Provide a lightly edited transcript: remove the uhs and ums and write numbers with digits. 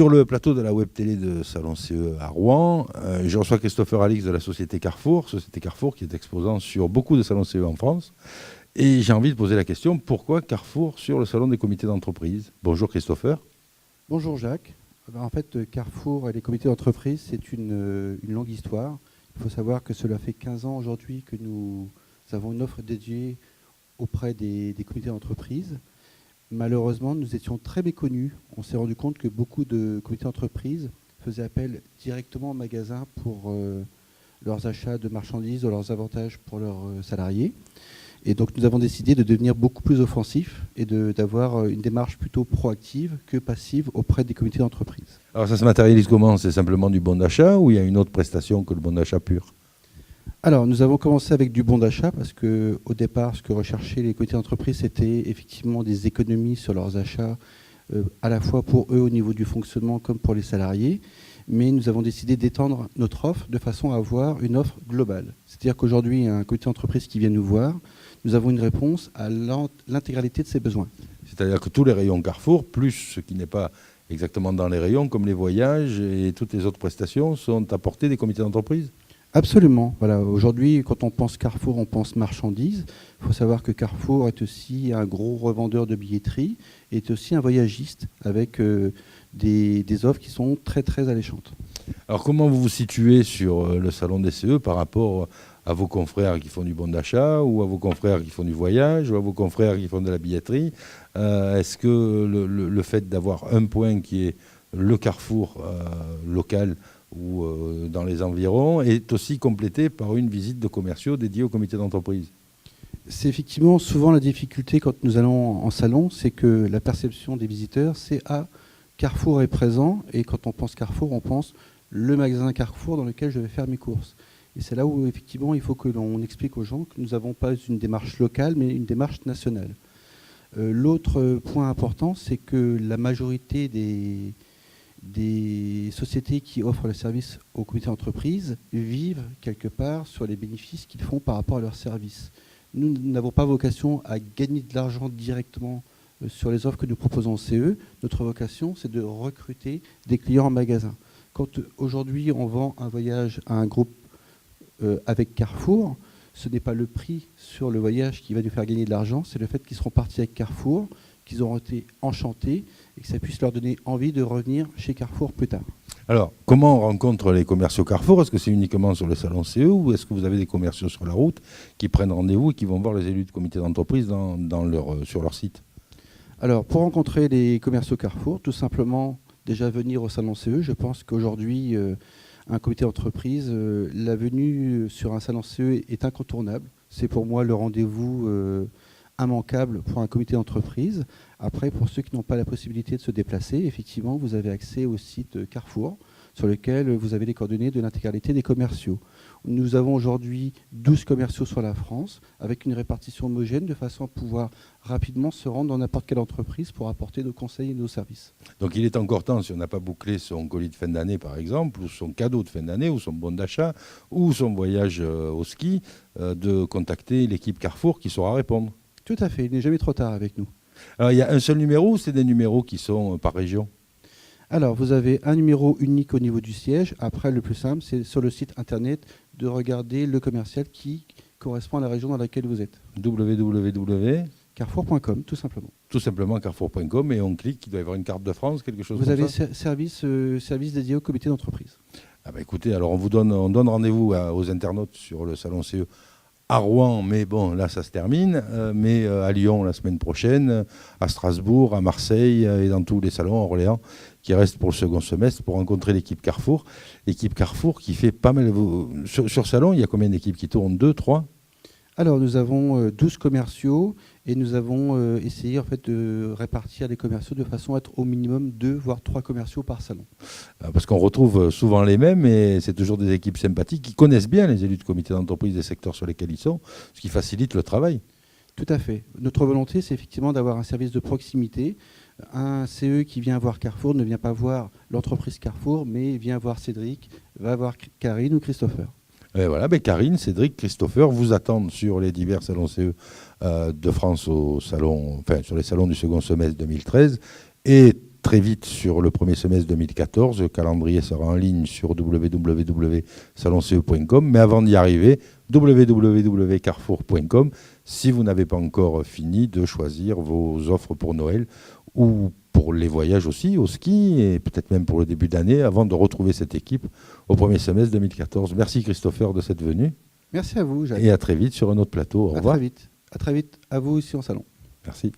Sur le plateau de la web télé de Salon CE à Rouen, je reçois Christopher Alix de la société Carrefour qui est exposant sur beaucoup de salons CE en France. Et j'ai envie de poser la question, pourquoi Carrefour sur le salon des comités d'entreprise? Bonjour Christopher. Bonjour Jacques. En fait, Carrefour et les comités d'entreprise, c'est une longue histoire. Il faut savoir que cela fait 15 ans aujourd'hui que nous avons une offre dédiée auprès des comités d'entreprise. Malheureusement, nous étions très méconnus. On s'est rendu compte que beaucoup de comités d'entreprise faisaient appel directement au magasin pour leurs achats de marchandises ou leurs avantages pour leurs salariés. Et donc nous avons décidé de devenir beaucoup plus offensifs et d'avoir une démarche plutôt proactive que passive auprès des comités d'entreprise. Alors ça se matérialise comment? C'est simplement du bon d'achat ou il y a une autre prestation que le bon d'achat pur? Alors nous avons commencé avec du bon d'achat parce qu'au départ, ce que recherchaient les comités d'entreprise, c'était effectivement des économies sur leurs achats, à la fois pour eux au niveau du fonctionnement comme pour les salariés. Mais nous avons décidé d'étendre notre offre de façon à avoir une offre globale. C'est-à-dire qu'aujourd'hui, un comité d'entreprise qui vient nous voir, nous avons une réponse à l'intégralité de ses besoins. C'est-à-dire que tous les rayons Carrefour, plus ce qui n'est pas exactement dans les rayons, comme les voyages et toutes les autres prestations, sont apportés des comités d'entreprise? Absolument. Voilà. Aujourd'hui, quand on pense Carrefour, on pense marchandises. Il faut savoir que Carrefour est aussi un gros revendeur de billetterie et est aussi un voyagiste avec des offres qui sont très très alléchantes. Alors comment vous vous situez sur le salon des CE par rapport à vos confrères qui font du bon d'achat ou à vos confrères qui font du voyage ou à vos confrères qui font de la billetterie? Est-ce que le fait d'avoir un point qui est le Carrefour local ou dans les environs est aussi complété par une visite de commerciaux dédiés au comité d'entreprise? C'est effectivement souvent la difficulté quand nous allons en salon, c'est que la perception des visiteurs, c'est Carrefour est présent, et quand on pense Carrefour, on pense le magasin Carrefour dans lequel je vais faire mes courses. Et c'est là où effectivement il faut que l'on explique aux gens que nous n'avons pas une démarche locale, mais une démarche nationale. L'autre point important, c'est que la majorité des sociétés qui offrent le service aux comités d'entreprise vivent quelque part sur les bénéfices qu'ils font par rapport à leurs services. Nous n'avons pas vocation à gagner de l'argent directement sur les offres que nous proposons au CE. Notre vocation, c'est de recruter des clients en magasin. Quand aujourd'hui on vend un voyage à un groupe avec Carrefour, ce n'est pas le prix sur le voyage qui va nous faire gagner de l'argent, c'est le fait qu'ils seront partis avec Carrefour, qu'ils auront été enchantés et que ça puisse leur donner envie de revenir chez Carrefour plus tard. Alors, comment on rencontre les commerciaux Carrefour? Est-ce que c'est uniquement sur le salon CE ou est-ce que vous avez des commerciaux sur la route qui prennent rendez-vous et qui vont voir les élus de comité d'entreprise sur leur site? Alors, pour rencontrer les commerciaux Carrefour, tout simplement déjà venir au salon CE. Je pense qu'aujourd'hui, un comité d'entreprise, la venue sur un salon CE est incontournable. C'est pour moi le rendez-vous immanquable pour un comité d'entreprise. Après, pour ceux qui n'ont pas la possibilité de se déplacer, effectivement, vous avez accès au site Carrefour, sur lequel vous avez les coordonnées de l'intégralité des commerciaux. Nous avons aujourd'hui 12 commerciaux sur la France, avec une répartition homogène, de façon à pouvoir rapidement se rendre dans n'importe quelle entreprise pour apporter nos conseils et nos services. Donc il est encore temps, si on n'a pas bouclé son colis de fin d'année par exemple, ou son cadeau de fin d'année, ou son bon d'achat, ou son voyage au ski, de contacter l'équipe Carrefour qui saura répondre. Tout à fait, il n'est jamais trop tard avec nous. Alors il y a un seul numéro ou c'est des numéros qui sont par région? Alors, vous avez un numéro unique au niveau du siège. Après, le plus simple, c'est sur le site internet de regarder le commercial qui correspond à la région dans laquelle vous êtes. www.carrefour.com, tout simplement. Tout simplement carrefour.com et on clique, il doit y avoir une carte de France, quelque chose comme ça. Vous avez service dédié au comité d'entreprise. Ah bah écoutez, alors on donne rendez-vous aux internautes sur le salon CE à Rouen, mais bon, là ça se termine, mais à Lyon la semaine prochaine, à Strasbourg, à Marseille et dans tous les salons, à Orléans, qui restent pour le second semestre pour rencontrer l'équipe Carrefour. L'équipe Carrefour qui fait pas mal... Sur salon, il y a combien d'équipes qui tournent? 2, 3? Alors nous avons 12 commerciaux et nous avons essayé en fait de répartir les commerciaux de façon à être au minimum 2 voire 3 commerciaux par salon. Parce qu'on retrouve souvent les mêmes et c'est toujours des équipes sympathiques qui connaissent bien les élus de comité d'entreprise des secteurs sur lesquels ils sont, ce qui facilite le travail. Tout à fait. Notre volonté, c'est effectivement d'avoir un service de proximité. Un CE qui vient voir Carrefour ne vient pas voir l'entreprise Carrefour, mais vient voir Cédric, va voir Karine ou Christopher. Et voilà, Karine, Cédric, Christopher vous attendent sur les divers salons CE de France sur les salons du second semestre 2013 et très vite sur le premier semestre 2014. Le calendrier sera en ligne sur www.salonce.com. Mais avant d'y arriver, www.carrefour.com si vous n'avez pas encore fini de choisir vos offres pour Noël ou pour les voyages aussi, au ski et peut-être même pour le début d'année avant de retrouver cette équipe au premier semestre 2014. Merci Christopher de cette venue. Merci à vous, Jacques. Et à très vite sur un autre plateau. Au revoir. À très vite. À très vite. À vous ici en salon. Merci.